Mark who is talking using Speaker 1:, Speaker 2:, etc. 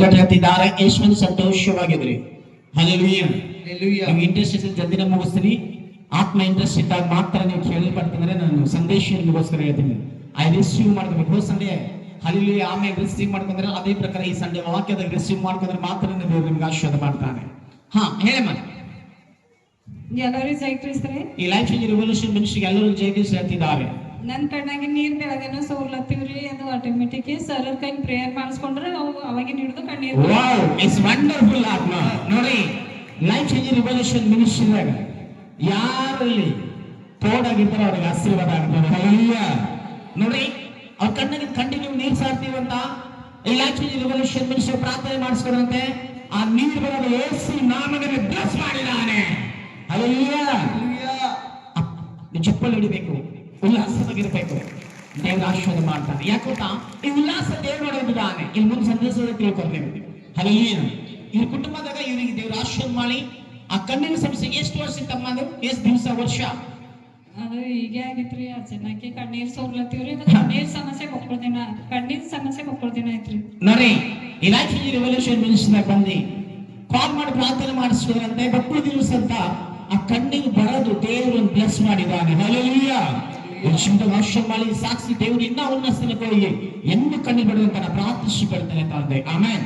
Speaker 1: ಹೇಳ್ತಿದ್ದಾರೆ ಯೇಸುವಿನ ಸಂತೋಷವಾಗಿದ್ರಿ. ಹಲ್ಲೆಲೂಯಾ. ನೀವು ಇಂಟ್ರೆಸ್ಟ್ ಇದ್ರೆ ಜಲ್ದಿನ ಮುಗಿಸ್ತೀನಿ. ಆತ್ಮ ಇಂಟ್ರೆಸ್ಟ್ ಇದ್ದಾಗ ಮಾತ್ರ ನೀವು ಕೇಳಲ್ಪಡ್ತಂದ್ರೆ ನಾನು ಸಂದೇಶ ನಿಮಗೋಸ್ಕರ ಹೇಳ್ತೀನಿ. ಐ ರಿಸೀವ್ ಮಾಡ್ಕೋಬೇಕು. ಹೋದ ಸಂಡೆ ಹಲ್ಲೆಲೂಯಾ ಆಮೇಲೆ ರಿಸೀವ್ ಮಾಡ್ಕೊಂಡ್ರೆ ಅದೇ ಪ್ರಕಾರ ಈ ಸಂಡೆ ವಾಕ್ಯದಾಗ ರಿಸೀವ್ ಮಾಡ್ಕೊಂಡ್ರೆ ಮಾತ್ರ ದೇವರು ನಿಮ್ಗೆ ಆಶೀರ್ವಾದ ಮಾಡ್ತಾನೆ. ಹಾ ಹೇಳಮ್ಮ.
Speaker 2: ಎಲ್ಲರೂ ಜೈಕ್ರಿಸ್ತಾರೆ.
Speaker 1: ಈ ಲೈಫ್ ಚೇಂಜ್ ರಿವಲ್ಯೂಷನ್ ಮಿನಿಸ್ಟ್ರಿಗೆ ಎಲ್ಲರೂ ಜೈಕ್ರಿಸ್ ಹೇಳ್ತಿದ್ದಾರೆ.
Speaker 2: ನನ್ನ ಕಣ್ಣಾಗಿ ನೀರ್ ಬೆಳಗೇನೋ ಸೋರ್ಲತ್ತೀವ್ರಿ, ಅದು ಆಟೋಮೆಟಿಕ್ ಸರ್ ಕೈ ಪ್ರೇಯರ್ ಮಾಡಿಸ್ಕೊಂಡ್ರೆ ಅವಾಗಿನ ಹಿಡಿದು ಕಣ್ಣೀರು.
Speaker 1: ವಾವ್, ಇಟ್ಸ್ ವಂಡರ್ಫುಲ್ ಆತ್ಮ. ನೋಡಿ ಲೈಫ್ ಚೇಂಜ್ ರಿವಲ್ಯೂಷನ್ ಮಿನಿಸ್ಟ್ರಿದಾಗ ಯಾರಲ್ಲಿ ತೋಡಾಗಿರ್ತಾರೋ ಅವ್ರಿಗೆ ಆಶೀರ್ವಾದ ಆಗ್ತದೆ. ಹಲ್ಲೆಲೂಯಾ. ನೋಡಿ ಅವ್ರ ಕಣ್ಣಿಗೆ ಕಂಟಿನ್ಯೂ ನೀರ್ ಸಾರ್ತೀವಂತ ಈ ಲೈಫ್ ಚೇಂಜ್ ರಿವಲ್ಯೂಷನ್ ಮಿನಿಸ್ಟ್ರಿ ಪ್ರಾರ್ಥನೆ ಮಾಡಿಸ್ಕೊಡಂತೆ ಆ ನೀರು ಬರೋದು ಯೇಸು ನಾಮದಲ್ಲಿ ಬ್ಲೆಸ್ ಮಾಡಿದ್ದಾನೆ. ಹಲ್ಲೆಲೂಯಾ. ಚಪ್ಪಲ್ ಹಿಡಿಬೇಕು, ಉಲ್ಲಾಸವಾಗಿರ್ಬೇಕು, ದೇವರ ಆಶೀರ್ವಾದ ಮಾಡ್ತಾನೆ. ಯಾಕೆ ಗೊತ್ತಾ, ಈ ಉಲ್ಲಾಸ ದೇವರು ನೋಡಿದ್ದಾನೆ. ಇಲ್ಲಿ ಮುಂದೆ ಸಂದೇಶದ ತಿಳ್ಕೊಳ್ಬೇಕು. ಹಲ್ಲೆಲೂಯಾ. ಇವ್ರ ಕುಟುಂಬದಾಗ ಇವರಿಗೆ ದೇವರ ಆಶೀರ್ವಾದ ಮಾಡಿ ಆ ಕಣ್ಣಿನ ಸಮಸ್ಯೆಗೆ ಎಷ್ಟು ವರ್ಷ ತಮ್ಮದು, ಎಷ್ಟು ದಿವಸ ವರ್ಷ
Speaker 2: ಅದು ಹೀಗೆ ಆಗಿತ್ರಿ. ಚೆನ್ನಾಗಿ ಕಣ್ಣೀರ್ ಸೋರ್ಲತ್ತೀವ್ರಿ, ಅದು ಕಣ್ಣೀರ್ ಸಮಸ್ಯೆ ಬಕ್ಕೊಳ್ದಿನ, ಕಣ್ಣಿನ ಸಮಸ್ಯೆ ಬಕ್ಕೊಳ್ದಿನ ಐತ್ರಿ.
Speaker 1: ನೋಡಿ ಈ ಲೈಫ್ ರಿವಲ್ಯೂಷನ್ ಮಿನಿಸ್ಟ್ರಿದಾಗ ಬಂದು ಕಾಲ್ ಮಾಡಿ ಪ್ರಾರ್ಥನೆ ಮಾಡಿಸ್ಕೊಂಡ್ರಂತೆ ಬಕ್ಕಳು ದಿವಸ ಅಂತ ಆ ಕಣ್ಣಿಗೆ ಬರೋದು ದೇವರು ಬ್ಲೆಸ್ ಮಾಡಿದ್ದಾನೆ. ಹಲ್ಲೆಲೂಯಾ. ಆಶೀರ್ವಾದ ಮಾಡಿ ಸಾಕ್ಷಿ ದೇವರು ಇನ್ನ ಉನ್ನತ ಸ್ಥಾನಕ್ಕೆ ಹೋಗಿ ಎಂದು ಕಣ್ಣು ಬಿಡುವಂತ ಪ್ರಾರ್ಥಿಸಿ ಬಿಡ್ತಾನೆ ತಂದೆ. ಆಮೇಲೆ